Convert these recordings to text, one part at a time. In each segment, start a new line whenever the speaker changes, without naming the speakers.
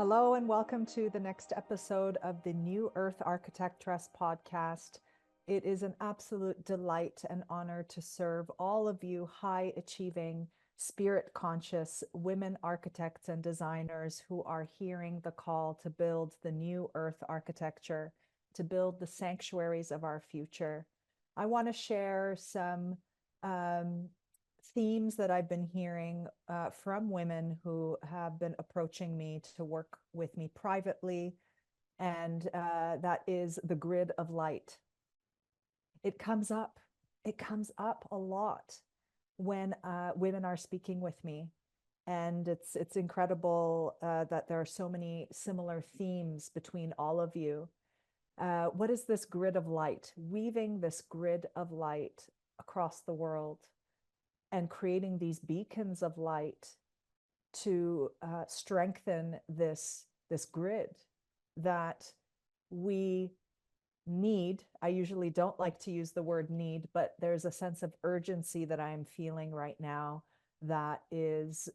Hello, and welcome to the next episode of the new Earth Architectress podcast. It is an absolute delight and honor to serve all of you high achieving, spirit conscious women architects and designers who are hearing the call to build the new Earth architecture, to build the sanctuaries of our future. I want to share some themes that I've been hearing from women who have been approaching me to work with me privately, and that is the grid of light. It comes up a lot when women are speaking with me, and it's incredible that there are so many similar themes between all of you. What is this grid of light? Weaving this grid of light across the world and creating these beacons of light to strengthen this grid that we need. I usually don't like to use the word need, but there's a sense of urgency that I'm feeling right now that is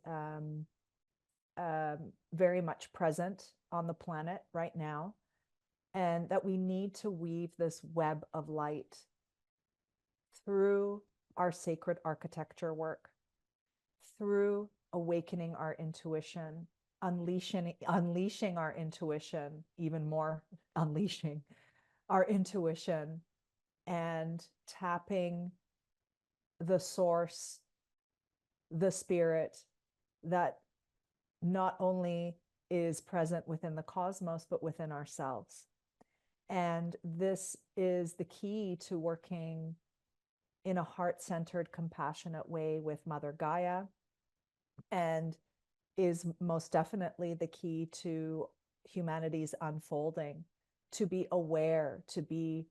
very much present on the planet right now, and that we need to weave this web of light through our sacred architecture work, through awakening our intuition, unleashing our intuition, even more unleashing our intuition, and tapping the source, the spirit that not only is present within the cosmos, but within ourselves. And this is the key to working in a heart-centered, compassionate way with Mother Gaia, and is most definitely the key to humanity's unfolding, to be aware, to be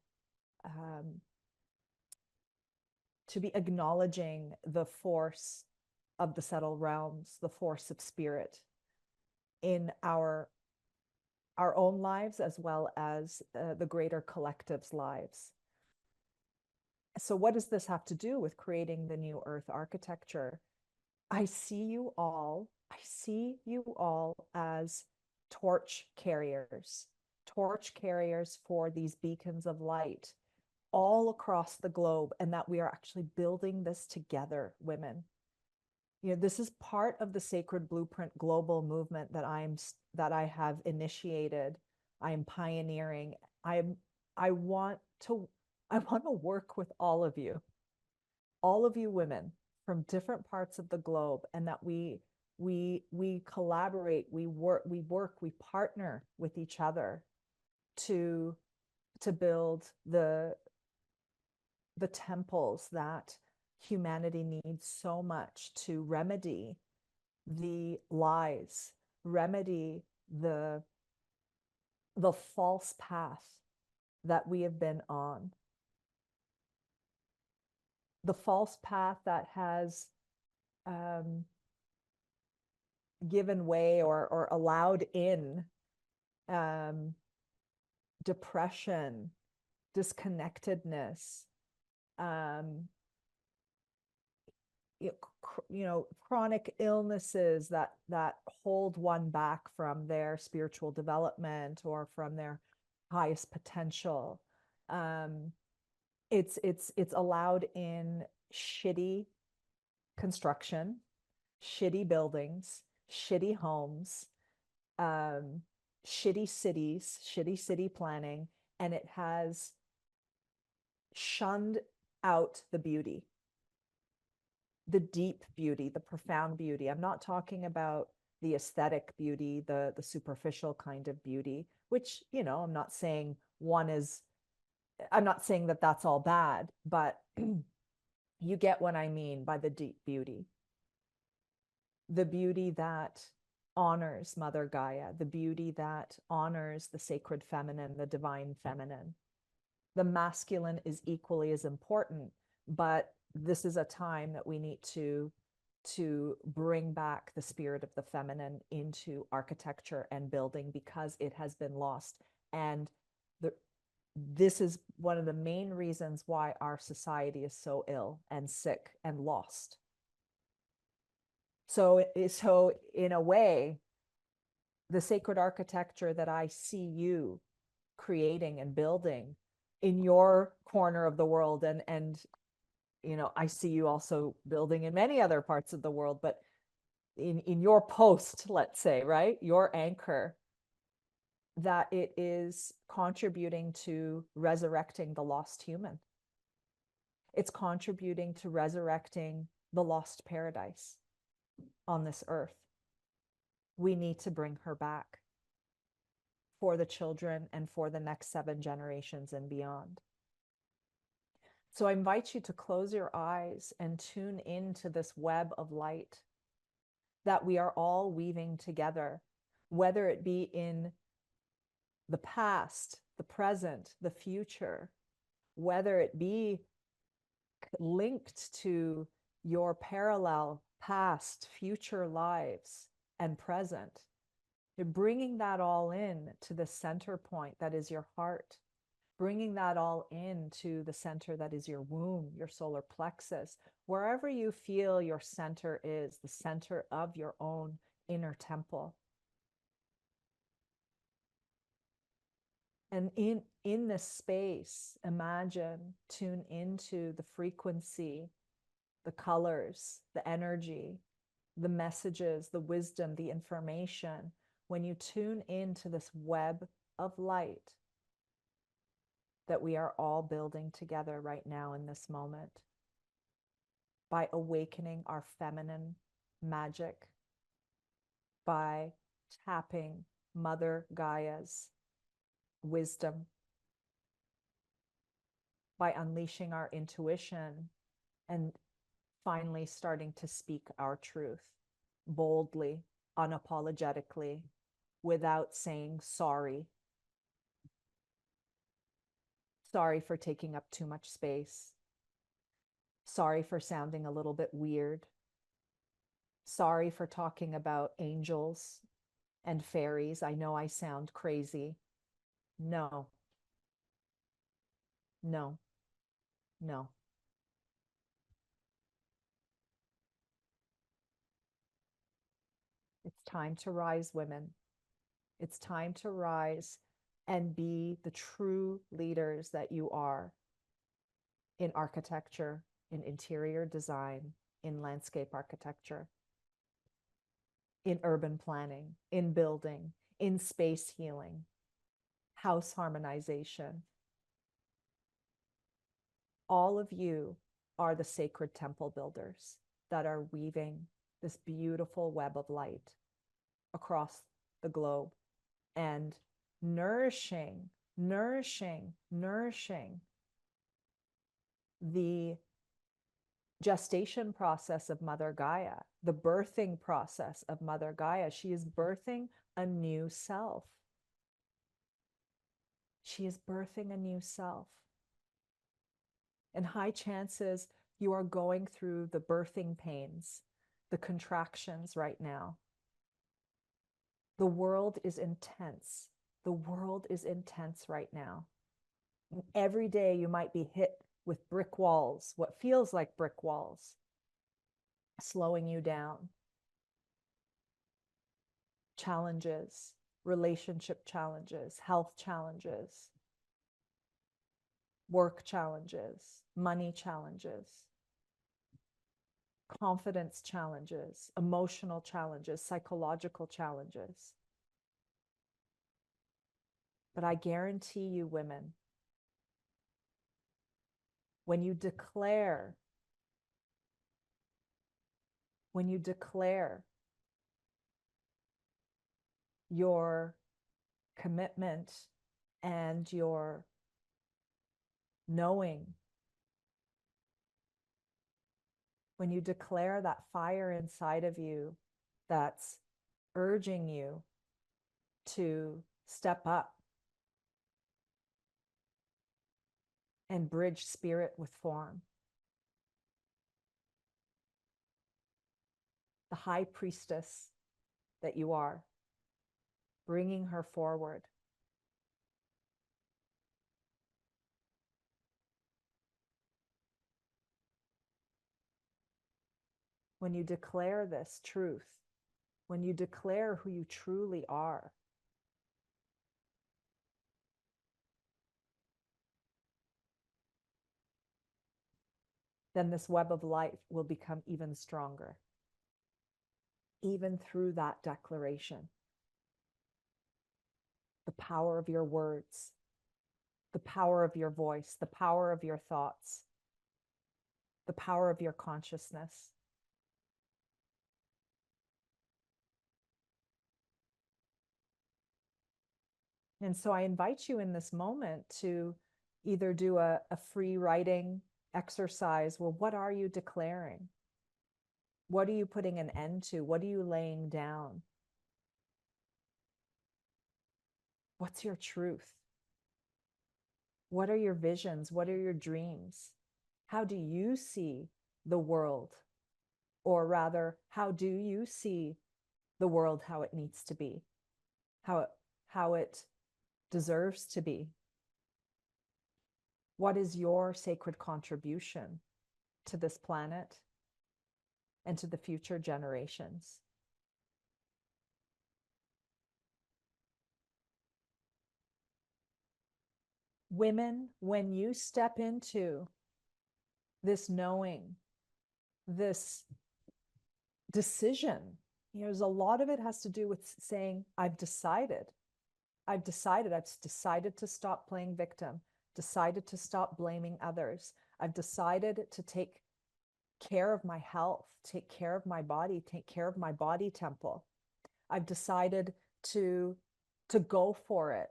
acknowledging the force of the subtle realms, the force of spirit in our own lives, as well as the greater collective's lives. So what does this have to do with creating the new Earth architecture? I see you all as torch carriers for these beacons of light all across the globe, and that we are actually building this together, women. You know, this is part of the Sacred Blueprint global movement that I have initiated. I am pioneering. I want to work with all of you women from different parts of the globe, and that we collaborate, we partner with each other to build the temples that humanity needs so much to remedy the lies, remedy the false path that we have been on, the false path that has given way or allowed in depression, disconnectedness, chronic illnesses that hold one back from their spiritual development or from their highest potential. It's allowed in shitty construction, shitty buildings, shitty homes, shitty cities, shitty city planning, and it has shunned out the beauty, the deep beauty, the profound beauty. I'm not talking about the aesthetic beauty, the superficial kind of beauty, which, I'm not saying that that's all bad, but you get what I mean by the deep beauty. The beauty that honors Mother Gaia, the beauty that honors the sacred feminine, the divine feminine. The masculine is equally as important, but this is a time that we need to bring back the spirit of the feminine into architecture and building, because it has been lost. And this is one of the main reasons why our society is so ill and sick and lost. So in a way, the sacred architecture that I see you creating and building in your corner of the world, and you know, I see you also building in many other parts of the world, but in your post, let's say, right, your anchor, that it is contributing to resurrecting the lost human. It's contributing to resurrecting the lost paradise on this earth. We need to bring her back for the children and for the next 7 generations and beyond. So I invite you to close your eyes and tune into this web of light that we are all weaving together, whether it be in the past, the present, the future, whether it be linked to your parallel past, future lives and present. You're bringing that all in to the center point that is your heart, bringing that all into the center that is your womb, your solar plexus, wherever you feel your center is, the center of your own inner temple. And in this space, imagine, tune into the frequency, the colors, the energy, the messages, the wisdom, the information. When you tune into this web of light that we are all building together right now in this moment, by awakening our feminine magic, by tapping Mother Gaia's wisdom, by unleashing our intuition and finally starting to speak our truth boldly, unapologetically, without saying sorry. Sorry for taking up too much space. Sorry for sounding a little bit weird. Sorry for talking about angels and fairies. I know I sound crazy. No, no, no. It's time to rise, women. It's time to rise and be the true leaders that you are in architecture, in interior design, in landscape architecture, in urban planning, in building, in space healing, house harmonization. All of you are the sacred temple builders that are weaving this beautiful web of light across the globe and nourishing the gestation process of Mother Gaia, the birthing process of Mother Gaia. She is birthing a new self. She is birthing a new self. And high chances you are going through the birthing pains, the contractions right now. The world is intense. The world is intense right now. And every day you might be hit with brick walls, what feels like brick walls, slowing you down. Challenges, relationship challenges, health challenges, work challenges, money challenges, confidence challenges, emotional challenges, psychological challenges. But I guarantee you, women, when you declare your commitment and your knowing, when you declare that fire inside of you that's urging you to step up and bridge spirit with form, the high priestess that you are, bringing her forward. When you declare this truth, when you declare who you truly are, then this web of light will become even stronger, even through that declaration. The power of your words, the power of your voice, the power of your thoughts, the power of your consciousness. And so I invite you in this moment to either do a free writing exercise. Well, what are you declaring? What are you putting an end to? What are you laying down? What's your truth? What are your visions? What are your dreams? How do you see the world? Or rather, how do you see the world how it needs to be? How it deserves to be? What is your sacred contribution to this planet and to the future generations? Women, when you step into this knowing, this decision, there's a lot of it has to do with saying, I've decided to stop playing victim, decided to stop blaming others. I've decided to take care of my health, take care of my body, take care of my body temple. I've decided to go for it,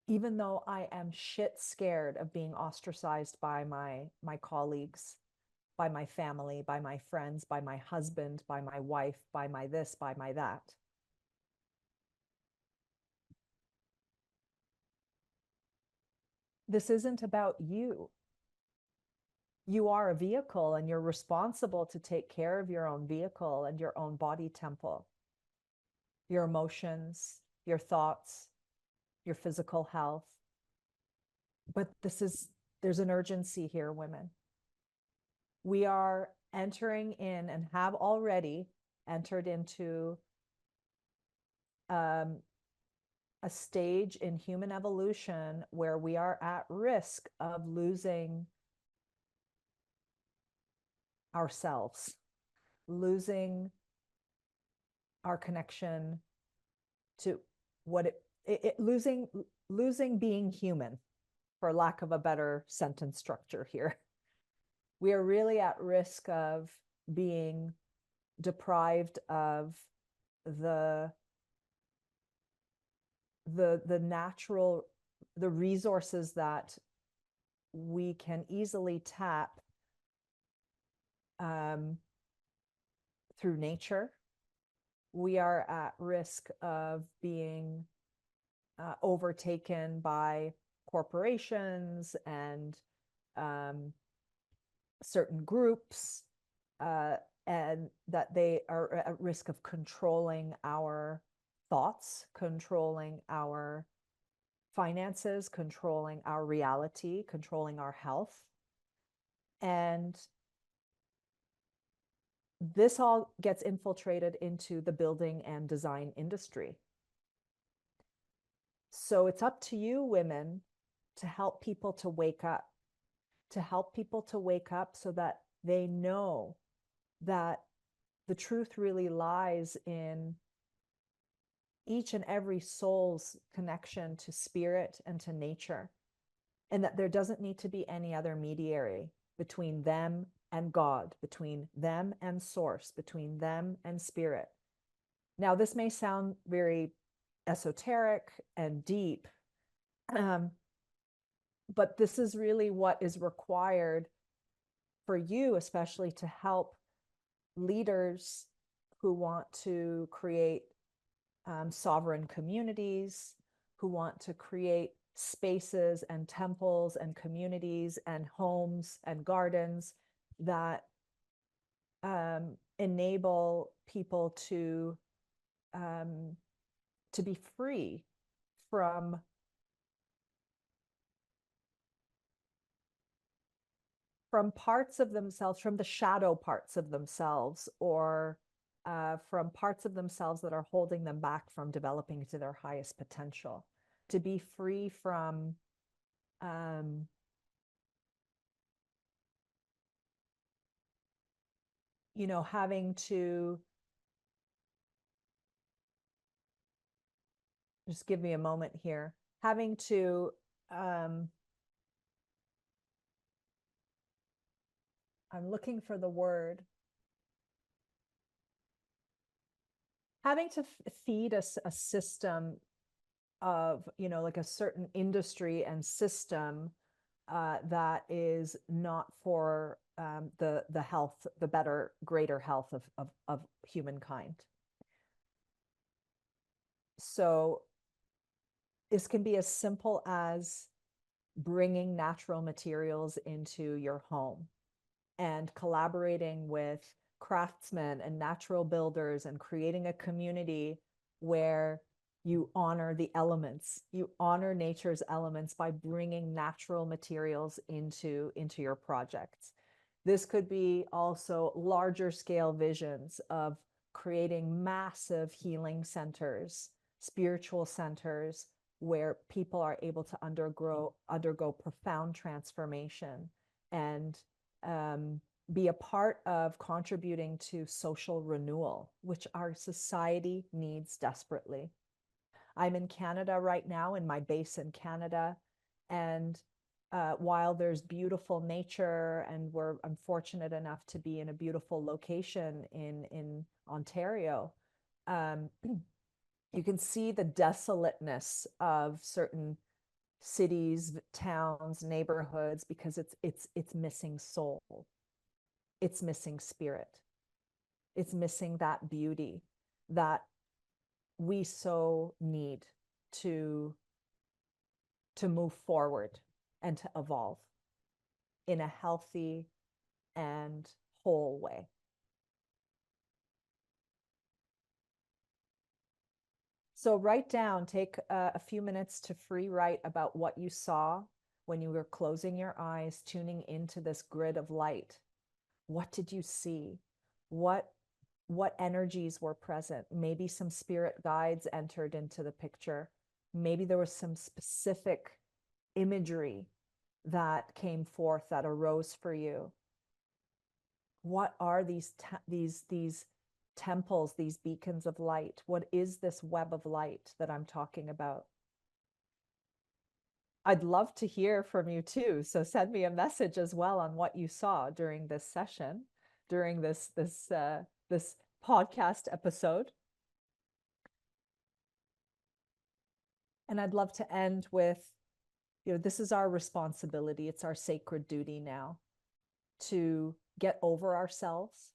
even though I am shit scared of being ostracized by my colleagues, by my family, by my friends, by my husband, by my wife, by my this, by my that. This isn't about you. You are a vehicle and you're responsible to take care of your own vehicle and your own body temple, your emotions, your thoughts, your physical health. But there's an urgency here, women. We are entering in and have already entered into a stage in human evolution where we are at risk of losing ourselves, losing our connection to what losing being human, for lack of a better sentence structure here. We are really at risk of being deprived of the natural, the resources that we can easily tap through nature. We are at risk of being overtaken by corporations and certain groups, and that they are at risk of controlling our thoughts, controlling our finances, controlling our reality, controlling our health. And this all gets infiltrated into the building and design industry. So it's up to you, women, to help people to wake up, so that they know that the truth really lies in each and every soul's connection to spirit and to nature, and that there doesn't need to be any other mediary between them and God, between them and source, between them and spirit. Now, this may sound very esoteric and deep, but this is really what is required for you, especially to help leaders who want to create sovereign communities, who want to create spaces and temples and communities and homes and gardens that enable people to be free from parts of themselves, from the shadow parts of themselves, or from parts of themselves that are holding them back from developing to their highest potential, to be free from um, having to, just give me a moment here, having to, I'm looking for the word, having to feed a system of, like a certain industry and system that is not for the health, the better, greater health of humankind. So this can be as simple as bringing natural materials into your home and collaborating with craftsmen and natural builders and creating a community where you honor the elements, you honor nature's elements by bringing natural materials into your projects. This could be also larger scale visions of creating massive healing centers, spiritual centers, where people are able to undergo profound transformation and be a part of contributing to social renewal, which our society needs desperately. I'm in Canada right now, in my base in Canada, and while there's beautiful nature, and I'm fortunate enough to be in a beautiful location in Ontario, you can see the desolateness of certain cities, towns, neighborhoods, because it's missing soul, it's missing spirit, it's missing that beauty that we so need to move forward and to evolve in a healthy and whole way. So write down, take a few minutes to free write about what you saw when you were closing your eyes, tuning into this grid of light. What did you see? What energies were present? Maybe some spirit guides entered into the picture. Maybe there was some specific imagery that came forth, that arose for you. What are these temples, these beacons of light? What is this web of light that I'm talking about? I'd love to hear from you too. So send me a message as well on what you saw during this session, during this podcast episode. And I'd love to end with, this is our responsibility. It's our sacred duty now to get over ourselves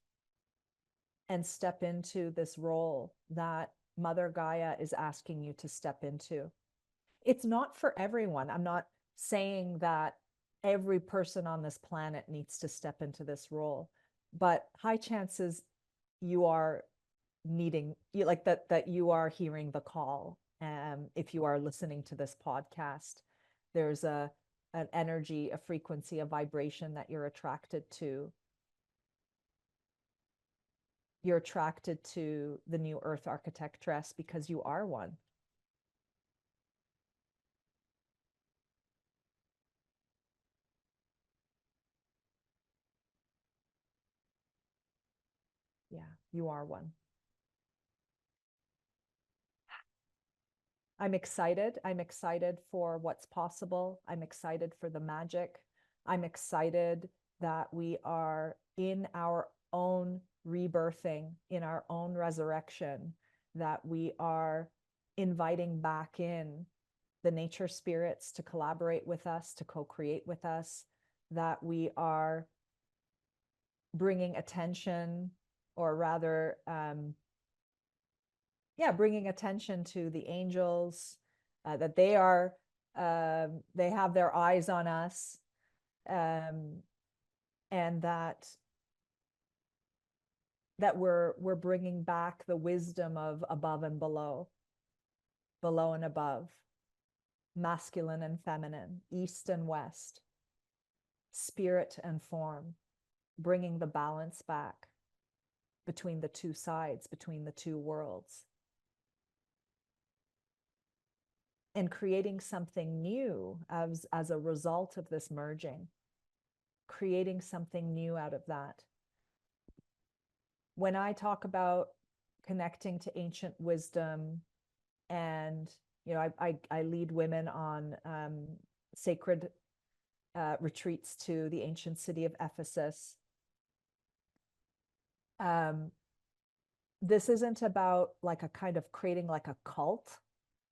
and step into this role that Mother Gaia is asking you to step into. It's not for everyone. I'm not saying that every person on this planet needs to step into this role, but high chances you are needing, like that you are hearing the call. If you are listening to this podcast, there's an energy, a frequency, a vibration that you're attracted to. You're attracted to the new Earth Architectress because you are one. Yeah, you are one. I'm excited. I'm excited for what's possible. I'm excited for the magic. I'm excited that we are in our own rebirthing, in our own resurrection, that we are inviting back in the nature spirits to collaborate with us, to co-create with us, that we are bringing attention, or rather, bringing attention to the angels, that they have their eyes on us, and that we're bringing back the wisdom of above and below and above, masculine and feminine, east and west, spirit and form, bringing the balance back. between the two sides, between the two worlds. And creating something new as a result of this merging, creating something new out of that. When I talk about connecting to ancient wisdom, and I lead women on sacred retreats to the ancient city of Ephesus. This isn't about like a kind of creating like a cult,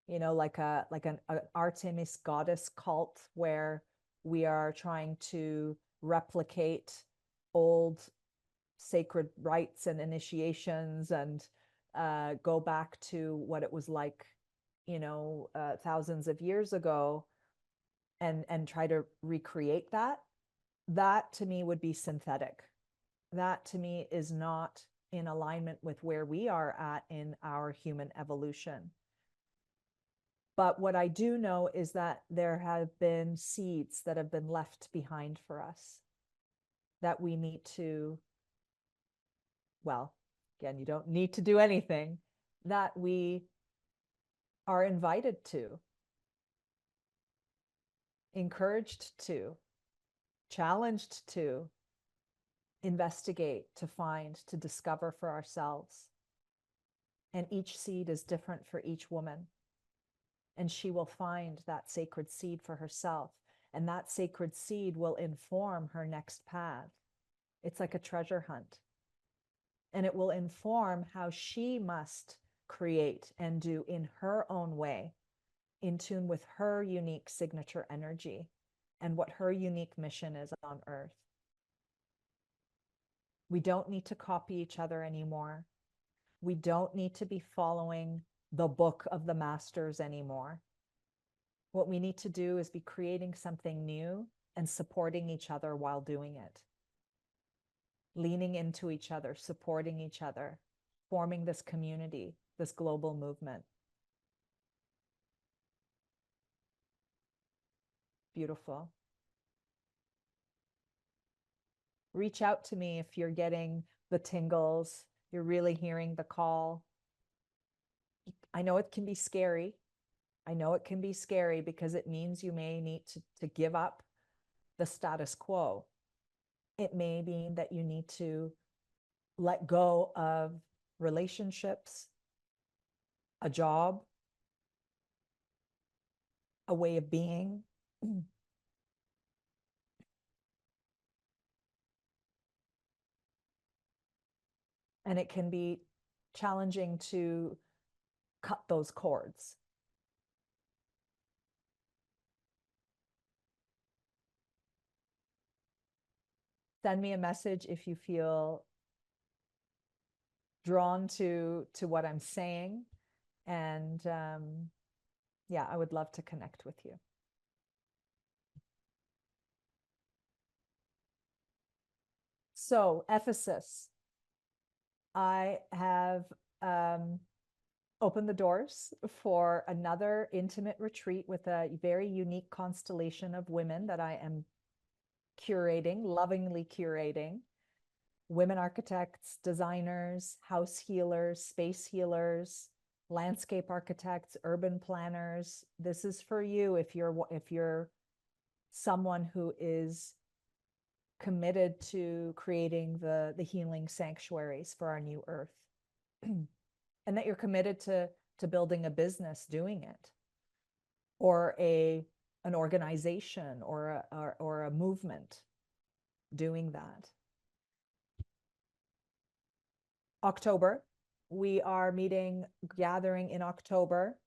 like an Artemis goddess cult where we are trying to replicate old sacred rites and initiations and go back to what it was like, thousands of years ago, and try to recreate that. That to me would be synthetic. That to me is not in alignment with where we are at in our human evolution. But what I do know is that there have been seeds that have been left behind for us that we need to, well, again, you don't need to do anything, that we are invited to, encouraged to, challenged to investigate, to find, to discover for ourselves. And each seed is different for each woman. And she will find that sacred seed for herself. And that sacred seed will inform her next path. It's like a treasure hunt. And it will inform how she must create and do in her own way, in tune with her unique signature energy and what her unique mission is on Earth. We don't need to copy each other anymore. We don't need to be following the book of the masters anymore. What we need to do is be creating something new and supporting each other while doing it. Leaning into each other, supporting each other, forming this community, this global movement. Beautiful. Reach out to me if you're getting the tingles, you're really hearing the call. I know it can be scary. I know it can be scary because it means you may need to give up the status quo. It may mean that you need to let go of relationships, a job, a way of being. And it can be challenging to cut those cords. Send me a message if you feel drawn to what I'm saying. And yeah, I would love to connect with you. So Ephesus, I have opened the doors for another intimate retreat with a very unique constellation of women that I am curating, lovingly curating. Women architects, designers, house healers, space healers, landscape architects, urban planners. This is for you if you're someone who is committed to creating the healing sanctuaries for our new Earth. And that you're committed to building a business doing it, or an organization or a movement doing that. October, we are gathering in October.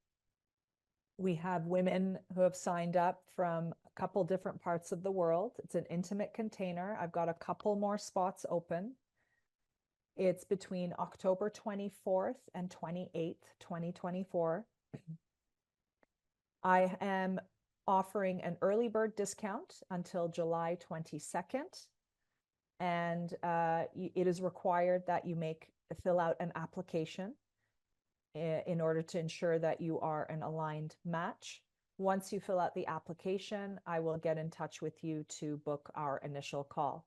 We have women who have signed up from a couple different parts of the world. It's an intimate container. I've got a couple more spots open. It's between October 24th and 28th, 2024. I am offering an early bird discount until July 22nd. And it is required that you fill out an application in order to ensure that you are an aligned match. Once you fill out the application, I will get in touch with you to book our initial call.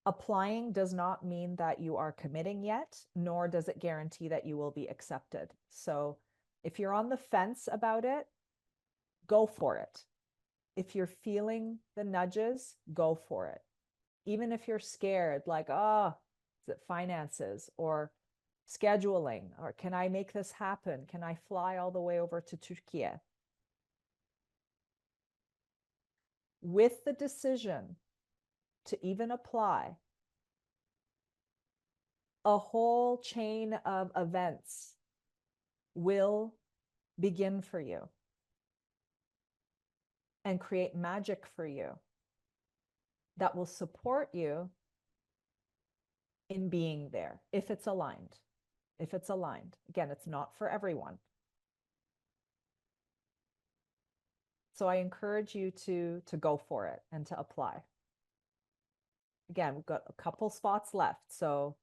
Applying does not mean that you are committing yet, nor does it guarantee that you will be accepted. So if you're on the fence about it, go for it. If you're feeling the nudges, go for it. Even if you're scared, like, oh, is it finances or scheduling, or can I make this happen? Can I fly all the way over to Turkey? With the decision to even apply, a whole chain of events will begin for you and create magic for you that will support you in being there if it's aligned. If it's aligned. Again, it's not for everyone. So I encourage you to go for it and to apply. Again, we've got a couple spots left, so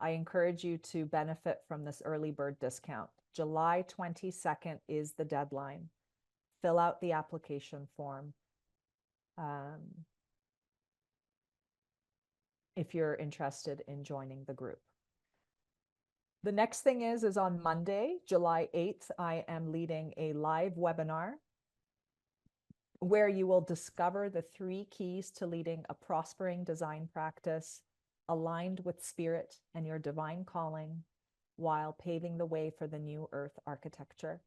I encourage you to benefit from this early bird discount. July 22nd is the deadline. Fill out the application form. If you're interested in joining the group. The next thing is on Monday, July 8th, I am leading a live webinar where you will discover the 3 keys to leading a prospering design practice aligned with spirit and your divine calling while paving the way for the new Earth architecture.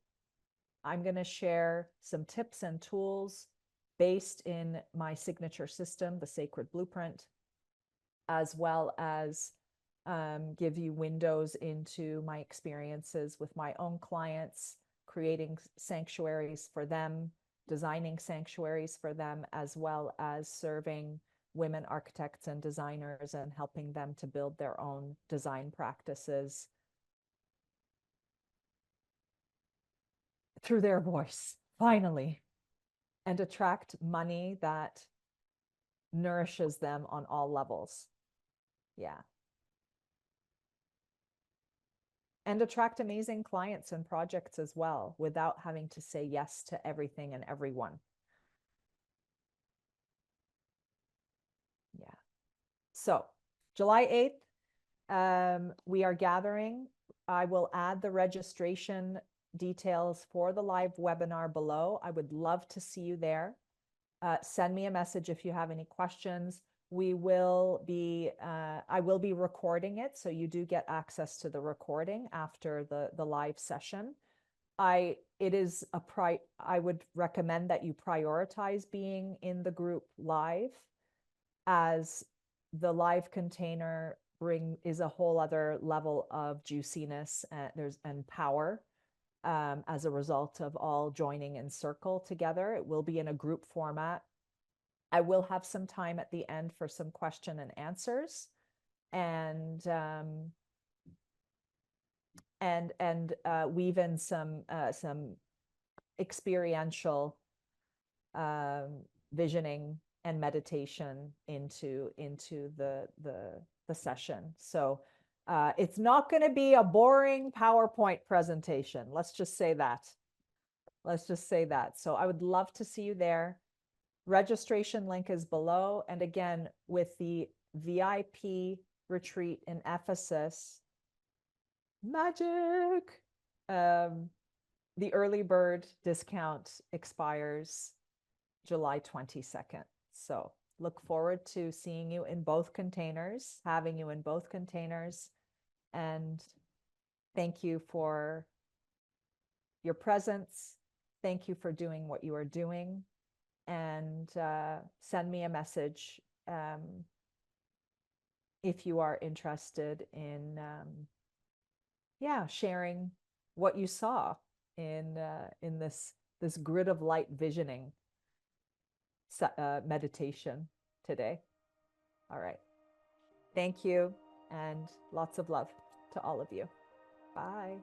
I'm going to share some tips and tools based in my signature system, the Sacred Blueprint, as well as give you windows into my experiences with my own clients, creating sanctuaries for them, designing sanctuaries for them, as well as serving women architects and designers and helping them to build their own design practices through their voice, finally, and attract money that nourishes them on all levels. Yeah. And attract amazing clients and projects as well without having to say yes to everything and everyone. Yeah. So July 8th, we are gathering. I will add the registration details for the live webinar below. I would love to see you there. Send me a message if you have any questions. I will be recording it, so you do get access to the recording after the live session. I would recommend that you prioritize being in the group live, as the live container is a whole other level of juiciness and power as a result of all joining in circle together. It will be in a group format. I will have some time at the end for some question and answers, and weave in some experiential visioning and meditation into the session. So it's not going to be a boring PowerPoint presentation. Let's just say that. So I would love to see you there. Registration link is below. And again, with the VIP retreat in Ephesus, magic, the early bird discount expires July 22nd. So look forward to seeing you in both containers, having you in both containers. And thank you for your presence. Thank you for doing what you are doing. And send me a message if you are interested in sharing what you saw in this grid of light visioning meditation today. All right. Thank you, and lots of love to all of you. Bye.